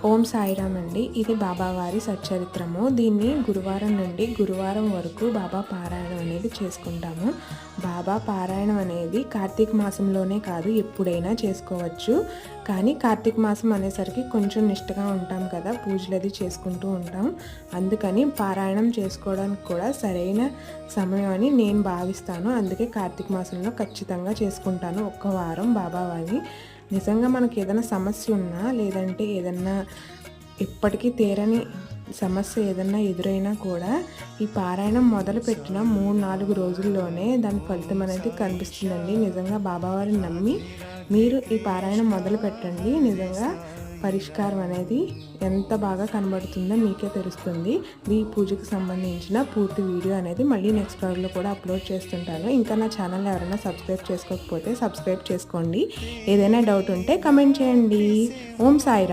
ఓం సాయిరామ్ అండి. ఇది బాబావారి సచ్చరిత్రము. దీన్ని గురువారం నుండి గురువారం వరకు బాబా పారాయణం అనేది చేసుకుంటాము. బాబా పారాయణం అనేది కార్తీక మాసంలోనే కాదు, ఎప్పుడైనా చేసుకోవచ్చు. కానీ కార్తీక మాసం అనేసరికి కొంచెం నిష్టగా ఉంటాం కదా, పూజలు అది చేసుకుంటూ ఉంటాం. అందుకని పారాయణం చేసుకోవడానికి కూడా సరైన సమయం అని నేను భావిస్తాను. అందుకే కార్తీక మాసంలో ఖచ్చితంగా చేసుకుంటాను ఒక్క వారం బాబావారి. నిజంగా మనకి ఏదైనా సమస్య ఉన్నా, లేదంటే ఏదన్నా ఇప్పటికీ తీరని సమస్య ఏదన్నా ఎదురైనా కూడా ఈ పారాయణం మొదలుపెట్టిన 3-4 రోజుల్లోనే దాని ఫలితం అనేది కనిపిస్తుందండి. నిజంగా బాబావారిని నమ్మి మీరు ఈ పారాయణం మొదలు పెట్టండి. నిజంగా పరిష్కారం అనేది ఎంత బాగా కనబడుతుందో మీకే తెలుస్తుంది. ఈ పూజకు సంబంధించిన పూర్తి వీడియో అనేది మళ్ళీ నెక్స్ట్ బ్లాగ్లో కూడా అప్లోడ్ చేస్తుంటాను. ఇంకా నా ఛానల్ ఎవరైనా సబ్స్క్రైబ్ చేసుకోకపోతే సబ్స్క్రైబ్ చేసుకోండి. ఏదైనా డౌట్ ఉంటే కమెంట్ చేయండి. ఓం సాయిరామ్.